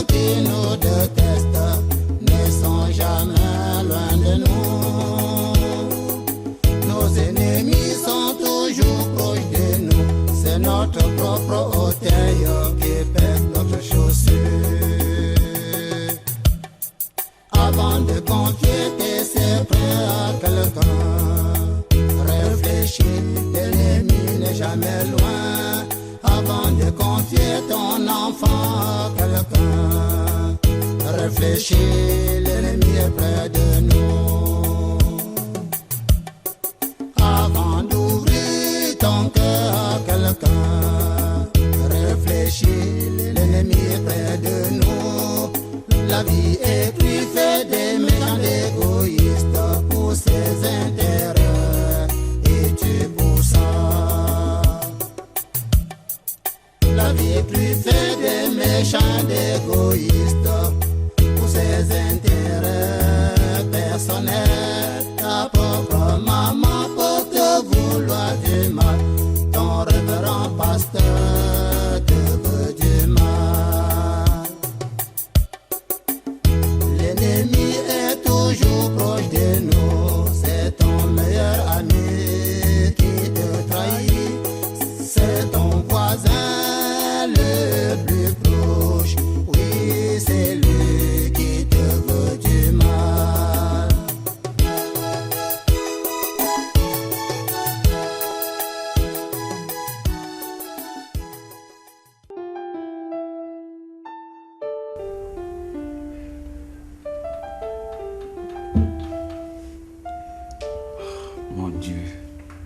qui nous détestent ne sont jamais loin de nous. Nos ennemis sont toujours proches de nous. C'est notre propre orteil qui pèse notre chaussure. Avant de confier tes secrets à quelqu'un, réfléchis, l'ennemi n'est jamais loin. Avant de confier ton enfant à quelqu'un, réfléchis, l'ennemi est près de nous. Avant d'ouvrir ton cœur à quelqu'un, réfléchis, l'ennemi est près de nous. La vie est truffée des méchants égoïstes pour ses intérêts, et tu pour ça. La vie est truffée des méchants égoïstes pour ses intérêts personnels. Ta propre maman peut te vouloir du mal, ton révérend pasteur te veut du mal. L'ennemi est toujours proche de nous, c'est ton meilleur ami qui te trahit, c'est ton voisin le plus proche, oui c'est lui qui te veut du mal. Mon Dieu,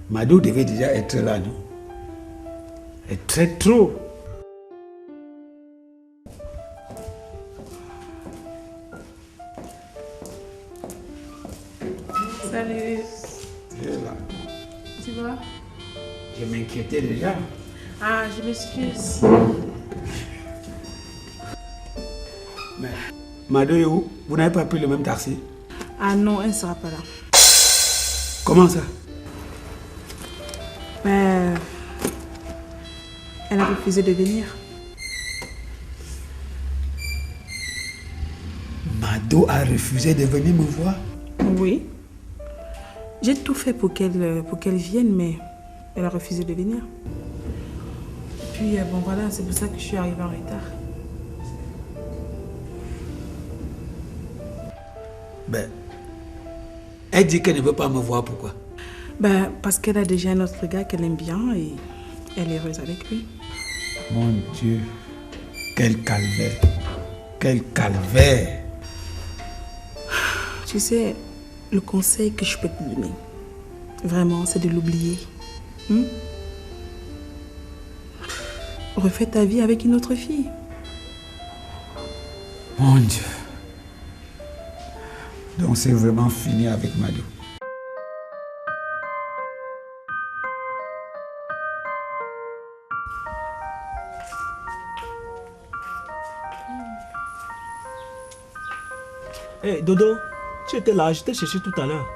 Mado devait déjà être là, non? Et très trop. Salut. Tu es là. Tu vas? Je m'inquiétais déjà. Ah, je m'excuse. Mais Mado est où? Vous n'avez pas pris le même taxi? Ah non, elle ne sera pas là. Comment ça? Elle a refusé de venir. Mado a refusé de venir me voir? Oui. J'ai tout fait pour qu'elle vienne, mais elle a refusé de venir. Puis, bon voilà, c'est pour ça que je suis arrivée en retard. Ben, elle dit qu'elle ne veut pas me voir, pourquoi? Parce qu'elle a déjà un autre gars qu'elle aime bien et elle est heureuse avec lui. Mon Dieu, quel calvaire, quel calvaire. Tu sais, le conseil que je peux te donner, vraiment, c'est de l'oublier. Refais ta vie avec une autre fille. Mon Dieu. Donc c'est vraiment fini avec Mado. Hey, Dodo, tu étais là, je t'ai cherché tout à l'heure.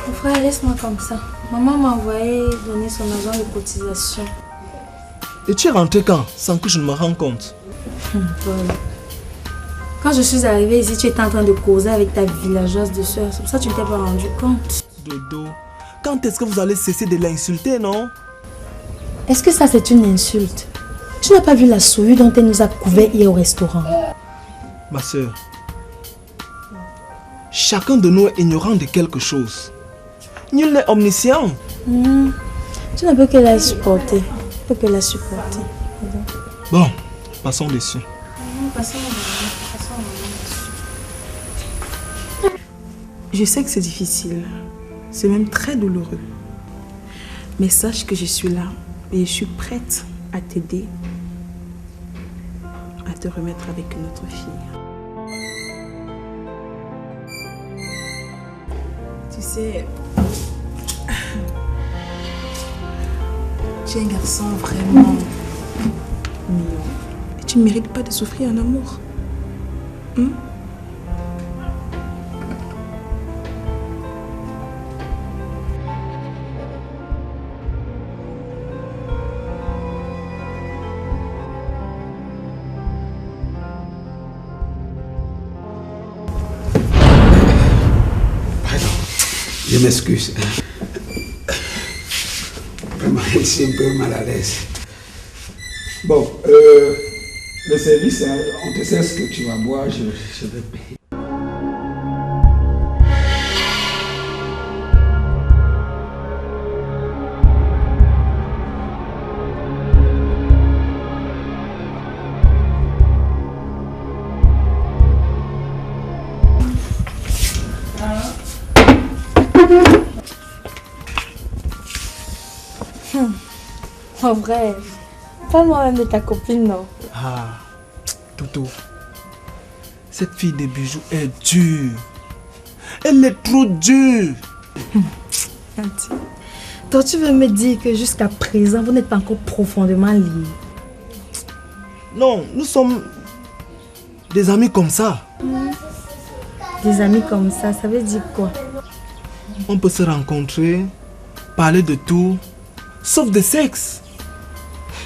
Mon frère, laisse-moi comme ça. Maman m'a envoyé donner son argent de cotisation. Et tu es rentré quand, sans que je ne me rende compte? Paul. Quand je suis arrivée ici, tu étais en train de causer avec ta villageoise de soeur. C'est pour ça que tu ne t'es pas rendu compte. Dodo, quand est-ce que vous allez cesser de l'insulter, non? Est-ce que ça, c'est une insulte? Tu n'as pas vu la souillure dont elle nous a couvert hier au restaurant? Ma soeur, chacun de nous est ignorant de quelque chose. Nul n'est omniscient. Tu ne peux que la supporter. Tu peux que la supporter. Bon, passons dessus. Je sais que c'est difficile. C'est même très douloureux. Mais sache que je suis là et je suis prête à t'aider à te remettre avec une autre fille. Tu sais, tu es un garçon vraiment mignon. Et tu ne mérites pas de souffrir en amour. Je m'excuse. Vraiment, je suis un peu mal à l'aise. Bon, le service, on te sait ce que tu vas boire, je vais payer. En vrai, parle-moi même de ta copine, non? Ah, Toto. Cette fille des bijoux est dure. Elle est trop dure. Donc tu veux me dire que jusqu'à présent, vous n'êtes pas encore profondément liés? Non, nous sommes des amis comme ça. Des amis comme ça veut dire quoi? On peut se rencontrer, parler de tout, sauf de sexe.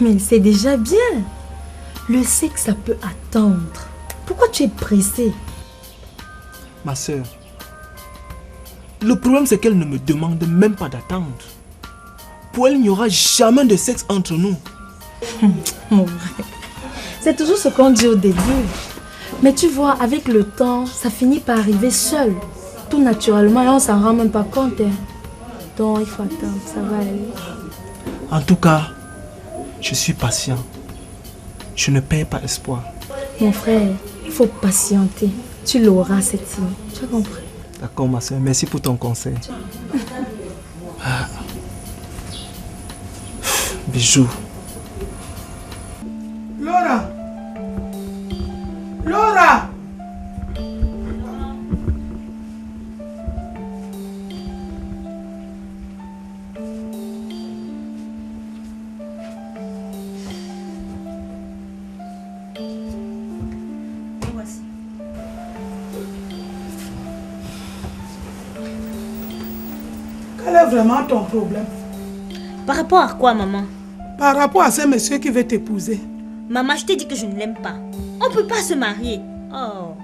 Mais c'est déjà bien. Le sexe, ça peut attendre. Pourquoi tu es pressée? Ma soeur, le problème c'est qu'elle ne me demande même pas d'attendre. Pour elle, il n'y aura jamais de sexe entre nous. Mon vrai. C'est toujours ce qu'on dit au début. Mais tu vois, avec le temps, ça finit par arriver seul. Tout naturellement et on s'en rend même pas compte. Hein. Donc il faut attendre, ça va aller. En tout cas, je suis patient. Je ne perds pas espoir. Mon frère, il faut patienter. Tu l'auras cette fille. Tu as compris? D'accord ma soeur, merci pour ton conseil. Bijou. Laura! Laura! Quel est vraiment ton problème? Par rapport à quoi, maman? Par rapport à ce monsieur qui veut t'épouser. Maman, je t'ai dit que je ne l'aime pas. On ne peut pas se marier. Oh.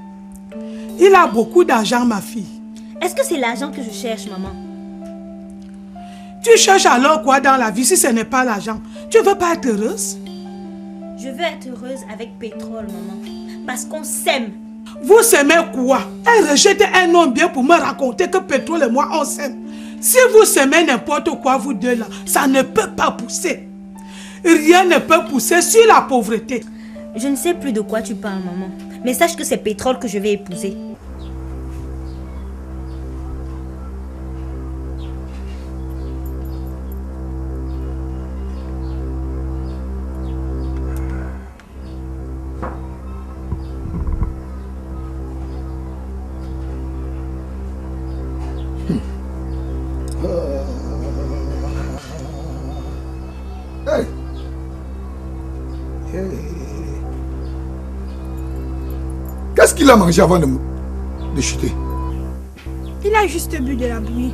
Il a beaucoup d'argent, ma fille. Est-ce que c'est l'argent que je cherche, maman? Tu cherches alors quoi dans la vie si ce n'est pas l'argent? Tu veux pas être heureuse? Je veux être heureuse avec Pétrole, maman. Parce qu'on s'aime. Vous s'aimez quoi? Elle rejette un homme bien pour me raconter que Pétrole et moi on s'aime. Si vous s'aimez n'importe quoi, vous deux là, ça ne peut pas pousser. Rien ne peut pousser sur la pauvreté. Je ne sais plus de quoi tu parles, maman. Mais sache que c'est Pétrole que je vais épouser. Qu'est-ce qu'il a mangé avant de chuter? Il a juste bu de la bouillie.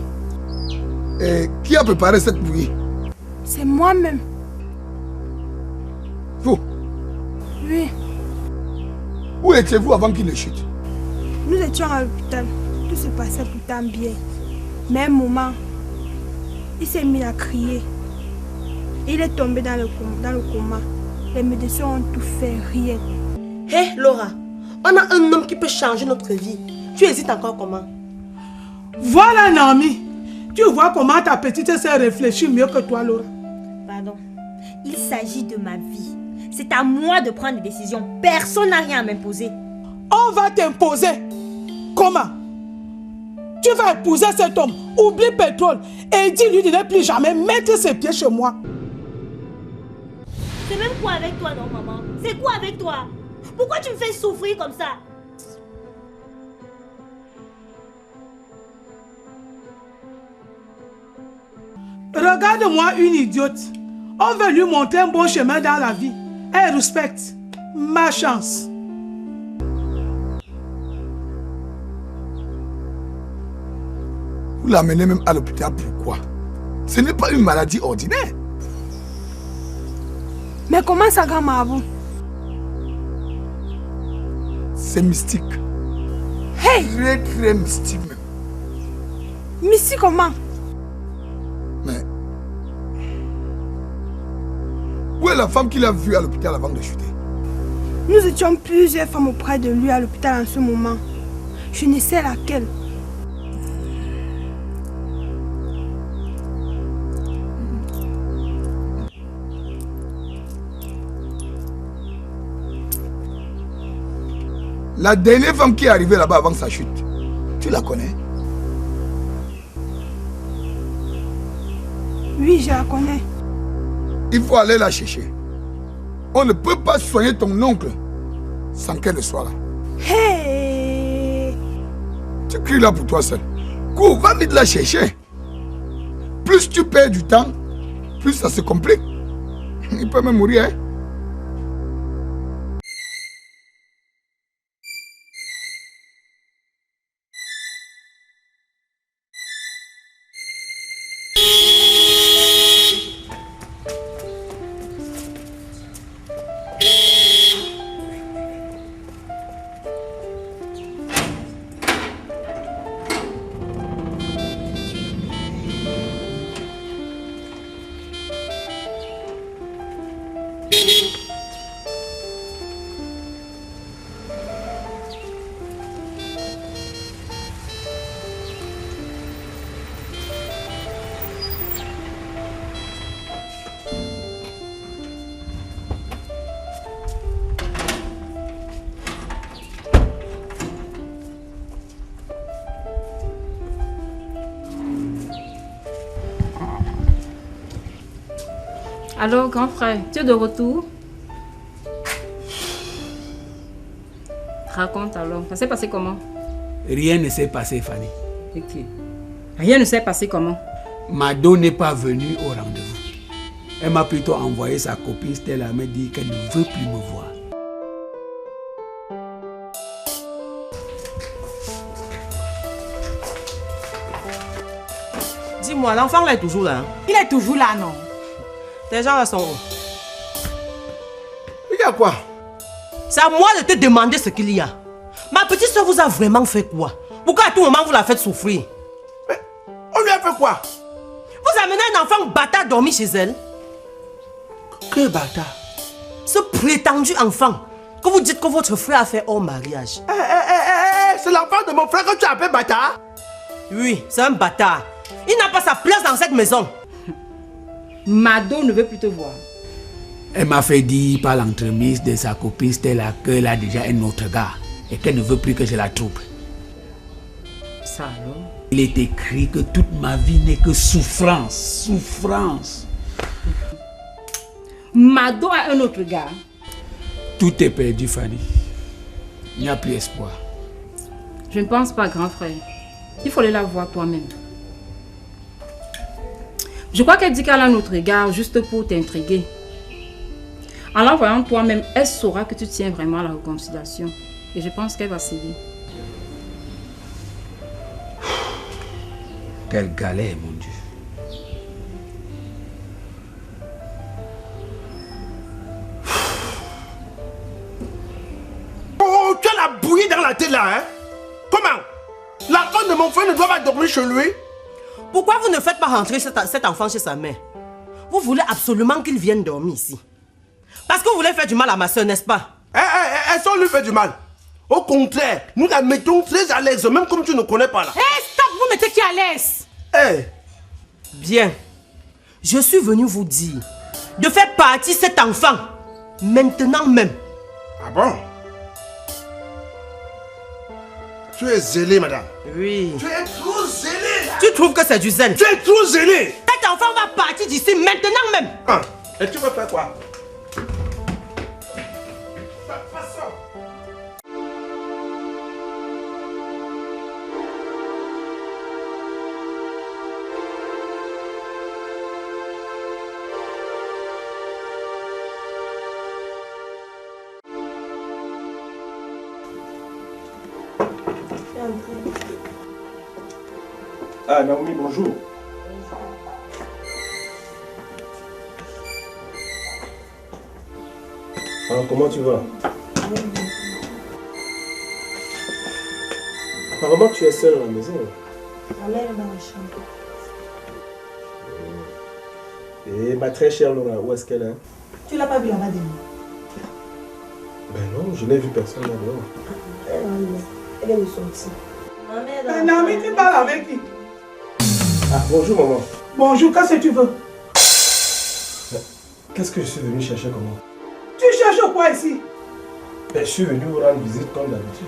Et qui a préparé cette bouillie? C'est moi-même. Vous? Oui. Où étiez-vous avant qu'il ne chute? Nous étions à l'hôpital. Tout se passait pourtant bien. Mais un moment, il s'est mis à crier. Il est tombé dans le coma. Les médecins ont tout fait, rien. Hé, Laura, on a un homme qui peut changer notre vie. Tu hésites encore comment? Voilà, Naomi. Tu vois comment ta petite sœur réfléchit mieux que toi, Laura. Pardon. Il s'agit de ma vie. C'est à moi de prendre des décisions. Personne n'a rien à m'imposer. On va t'imposer. Comment? Tu vas épouser cet homme. Oublie Pétrole. Et dis-lui de ne plus jamais mettre ses pieds chez moi. C'est même quoi avec toi, non, maman? C'est quoi avec toi? Pourquoi tu me fais souffrir comme ça? Regarde-moi une idiote. On veut lui montrer un bon chemin dans la vie. Elle respecte ma chance. Vous l'amenez même à l'hôpital, pourquoi? Ce n'est pas une maladie ordinaire. Mais comment ça, grand-marabout? C'est mystique. Hey! Très très mystique même. Nous Missy, comment? Mais... Où est la femme qu'il a vue à l'hôpital avant de chuter? Nous étions plusieurs femmes auprès de lui à l'hôpital en ce moment. Je ne sais laquelle. La dernière femme qui est arrivée là-bas avant sa chute, tu la connais? Oui, je la connais. Il faut aller la chercher. On ne peut pas soigner ton oncle sans qu'elle soit là. Hey! Tu cries là pour toi seul. Cours, va vite la chercher. Plus tu perds du temps, plus ça se complique. Il peut même mourir, hein? Alors, grand frère, tu es de retour? Raconte alors, ça s'est passé comment? Rien ne s'est passé, Fanny. Ok. Rien ne s'est passé comment? Mado n'est pas venue au rendez-vous. Elle m'a plutôt envoyé sa copine Stella me dire qu'elle ne veut plus me voir. Dis-moi, l'enfant là est toujours là, hein? Il est toujours là, non? Tes gens là sont où? Il y a quoi? C'est à moi de te demander ce qu'il y a. Ma petite soeur vous a vraiment fait quoi? Pourquoi à tout moment vous la faites souffrir? Mais on lui a fait quoi? Vous amenez un enfant bâtard dormir chez elle? Quel bâtard? Ce prétendu enfant que vous dites que votre frère a fait hors mariage. C'est l'enfant de mon frère que tu appelles bâtard? Oui, c'est un bâtard. Il n'a pas sa place dans cette maison. Mado ne veut plus te voir. Elle m'a fait dire par l'entremise de sa copine Stella qu'elle a déjà un autre gars et qu'elle ne veut plus que je la trouble. Ça alors? Il est écrit que toute ma vie n'est que souffrance, souffrance. Mado a un autre gars. Tout est perdu, Fanny. Il n'y a plus espoir. Je ne pense pas, grand frère. Il faut aller la voir toi-même. Je crois qu'elle dit qu'elle a un autre gars juste pour t'intriguer. En la voyant toi-même, elle saura que tu tiens vraiment à la réconciliation. Et je pense qu'elle va céder. Quelle galère, mon Dieu. Oh, tu as la bouillie dans la tête là, hein? Comment? L'enfant de mon frère ne doit pas dormir chez lui? Pourquoi vous ne faites pas rentrer cet enfant chez sa mère? Vous voulez absolument qu'il vienne dormir ici. Parce que vous voulez faire du mal à ma soeur, n'est-ce pas? Est-ce qu'on lui fait du mal? Au contraire, nous la mettons très à l'aise, même comme tu ne connais pas là. Hé, stop, vous mettez qui à l'aise? Bien. Je suis venu vous dire de faire partir cet enfant. Maintenant même. Ah bon? Tu es zélé, madame. Oui. Tu es trop zélé là. Tu trouves que c'est du zèle? Tu es trop zélé. Cet enfant va partir d'ici maintenant même. Et tu veux faire quoi? Ah, Naomi, bonjour. Alors, comment tu vas? Apparemment, tu es seule à la maison. Ma mère est dans la chambre. Et ma très chère Laura, où est-ce qu'elle est? Tu l'as pas vu là-bas dehors? Ben non, je n'ai vu personne là-dehors. Elle vient de sortir. Ma mère est dans la Nami, tu parles avec qui? Ah, bonjour maman. Bonjour, qu'est-ce que tu veux? Qu'est-ce que je suis venu chercher comment? Tu cherches quoi ici? Ben, je suis venu vous rendre visite comme d'habitude.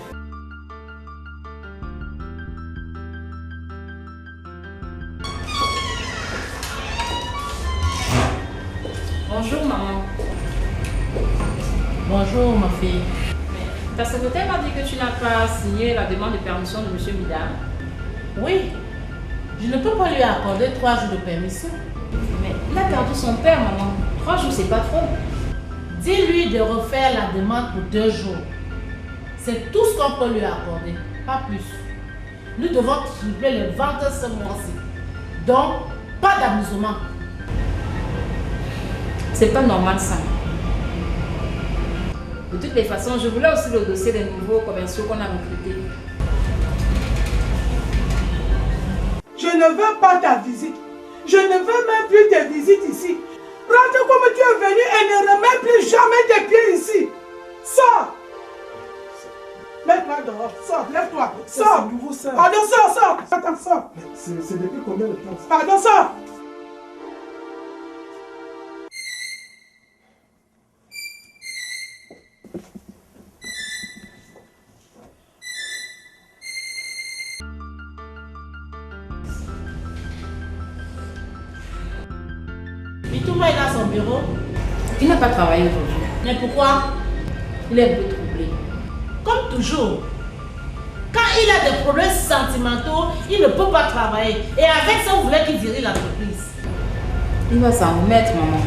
Bonjour maman. Bonjour ma fille. Ta secrétaire m'a dit que tu n'as pas signé la demande de permission de M. Midam. Oui, je ne peux pas lui accorder 3 jours de permission. Mais il a perdu son père, maman. 3 jours, c'est pas trop. Dis-lui de refaire la demande pour 2 jours. C'est tout ce qu'on peut lui accorder, pas plus. Nous devons tripler les ventes ce mois-ci. Donc, pas d'amusement. C'est pas normal ça. De toutes les façons, je voulais aussi le dossier des nouveaux commerciaux qu'on a recrutés. Je ne veux pas ta visite. Je ne veux même plus tes visites ici. Rentre comme tu es venu et ne remets plus jamais tes pieds ici. Sors. Mets-toi dehors. Sors, lève-toi. Sors. C'est nouveau ça. Pardon, sors. Attends, sors. C'est depuis combien de temps? Pardon, sors. Mitouma est dans son bureau. Il n'a pas travaillé aujourd'hui. Mais pourquoi? Il est un peu troublé. Comme toujours. Quand il a des problèmes sentimentaux, il ne peut pas travailler. Et avec ça, vous voulez qu'il dirige l'entreprise. Il va s'en remettre, maman.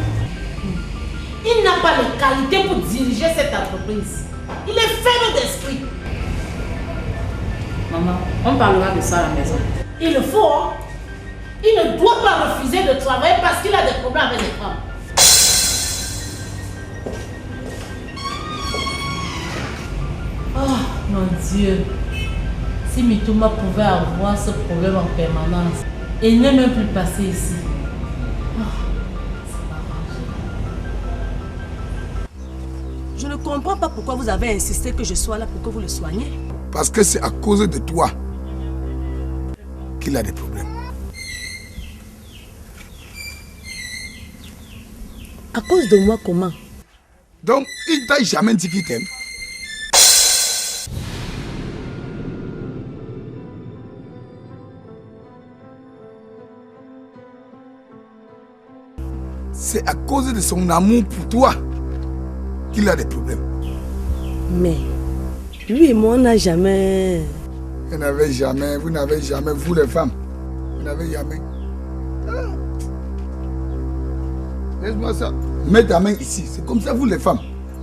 Il n'a pas les qualités pour diriger cette entreprise. Il est faible d'esprit. Maman, on parlera de ça à la maison. Il le faut, hein? Il ne doit pas refuser de travailler parce qu'il a des problèmes avec les femmes. Oh mon Dieu. Si Mitouma pouvait avoir ce problème en permanence et ne même plus passer ici. Je ne comprends pas pourquoi vous avez insisté que je sois là pour que vous le soigniez. Parce que c'est à cause de toi qu'il a des problèmes. À cause de moi, comment? Donc, il t'a jamais dit qu'il t'aime. C'est à cause de son amour pour toi qu'il a des problèmes. Mais lui et moi, on n'a jamais... Vous n'avez jamais, vous les femmes, vous n'avez jamais. Ah. Laisse-moi ça. Mets ta main ici, c'est comme ça vous les femmes.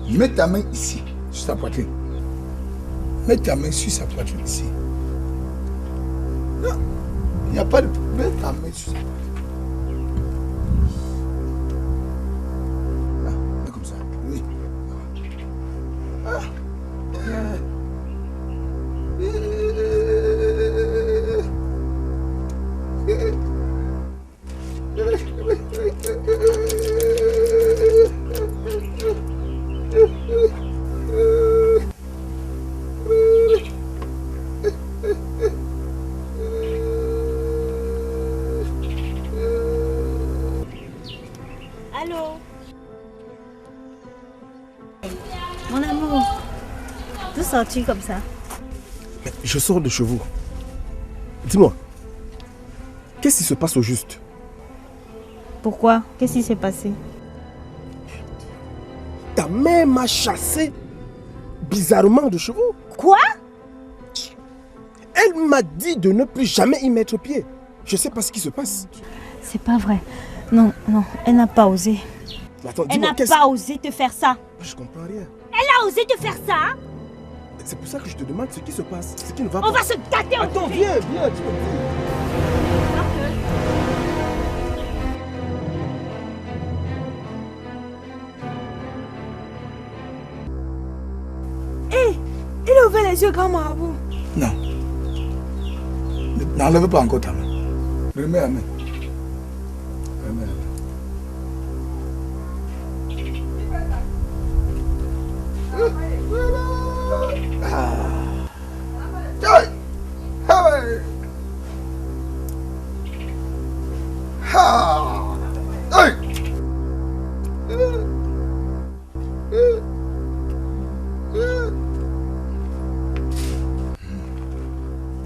Mets ta main ici, sur sa poitrine. Mets ta main sur sa poitrine ici. Non, il n'y a pas de... Mets ta main sur sa poitrine. Là, comme ça, oui. Ah. Allô? Mon amour, d'où sors-tu comme ça? Je sors de chez vous. Dis-moi, qu'est-ce qui se passe au juste? Pourquoi? Qu'est-ce qui s'est passé? Ta mère m'a chassé bizarrement de chez vous. Quoi? Elle m'a dit de ne plus jamais y mettre pied. Je sais pas ce qui se passe. C'est pas vrai. Non, elle n'a pas osé. Attends, Elle dis-moi, n'a pas osé te faire ça. Je comprends rien. Elle a osé te faire ça? C'est pour ça que je te demande ce qui se passe, ce qui ne va On pas. va se gâter. Attends, viens, tu me dis. Hé, il a ouvert les yeux, grand marabout. Non. Ne N'enlève pas encore ta main. Remets la main. Remets la main.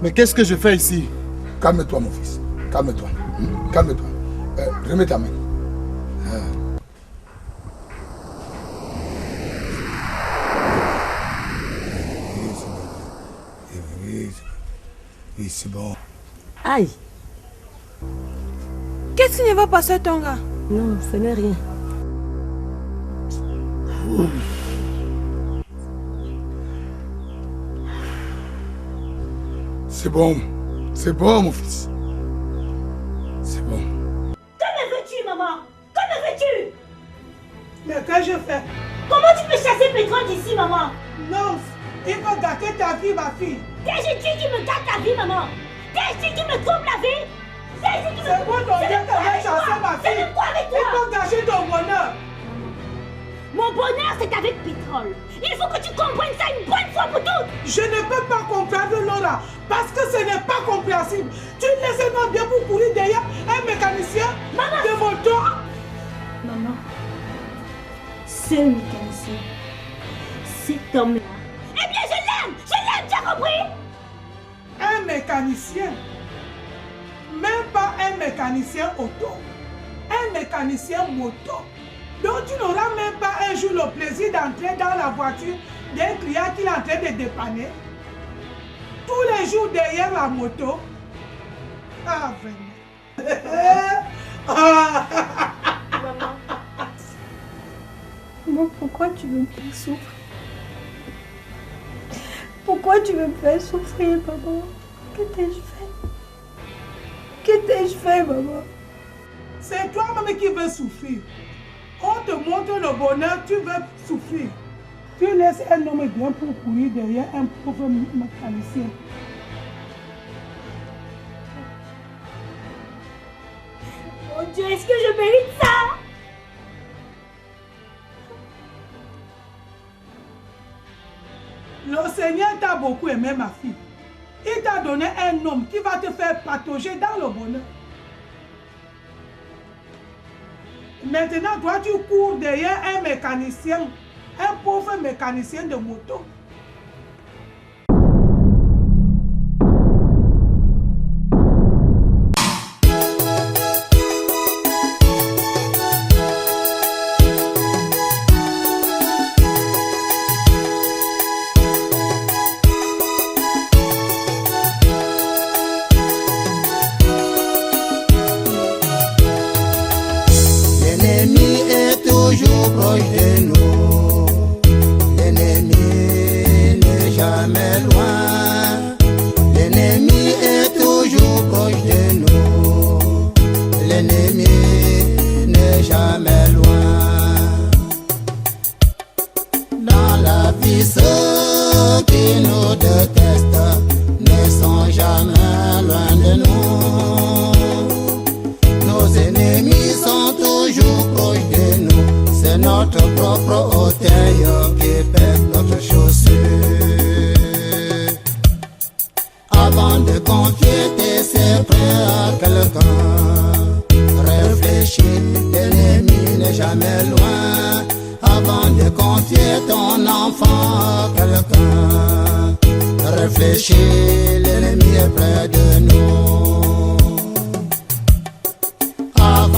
Mais qu'est-ce que je fais ici? Calme-toi, mon fils. Calme-toi. Calme-toi. Remets ta main. Oui, c'est bon. Aïe. Qu'est-ce qui ne va pas passer, ton gars? Non, ce n'est rien. C'est bon, mon fils. C'est bon. Que me veux-tu, maman? Que me veux-tu? Mais que je fais? Comment tu peux chasser Pétrole d'ici, maman? Non, il faut gâter ta vie, ma fille. Qu'est-ce que tu me gâtes ta vie, maman? Qu'est-ce que tu me troubles la vie? C'est moi ton Dieu qui va chasser ma fille. C'est quoi avec toi? Il faut gâcher ton bonheur. Mon bonheur, c'est avec Pétrole. Il faut que tu comprennes ça une bonne fois pour toutes. Je ne peux pas comprendre, Laura, parce que ce n'est pas compréhensible. Tu laisses moi bien pour courir derrière un mécanicien de moto. Maman, ce mécanicien, cet homme-là, eh bien je l'aime, tu as compris? Un mécanicien, même pas un mécanicien auto, un mécanicien moto. Donc tu n'auras même pas un jour le plaisir d'entrer dans la voiture d'un client qui est en train de dépanner. Tous les jours derrière la moto. Ah, venez. Maman, pourquoi tu veux me faire souffrir? Pourquoi tu veux me faire souffrir, maman? Que t'ai-je fait? Que t'ai-je fait, maman? C'est toi-même qui veux souffrir. On te montre le bonheur, tu veux souffrir. Tu laisses un homme bien pour courir derrière un pauvre mécanicien. Mon Dieu, est-ce que je mérite ça? Le Seigneur t'a beaucoup aimé, ma fille. Il t'a donné un homme qui va te faire patauger dans le bonheur. Maintenant, toi, tu cours derrière un mécanicien, un pauvre mécanicien de moto. L'ennemi est toujours proche de nous. L'ennemi n'est jamais loin. L'ennemi est toujours proche de nous. L'ennemi n'est jamais loin. Dans la vie, ceux qui nous détestent ne sont jamais loin de nous. Nos ennemis sont toujours proches de nous. C'est notre propre orteil qui pèse notre chaussure. Avant de confier tes secrets à quelqu'un, réfléchis, l'ennemi n'est jamais loin. Avant de confier ton enfant à quelqu'un, réfléchis, l'ennemi est près de nous.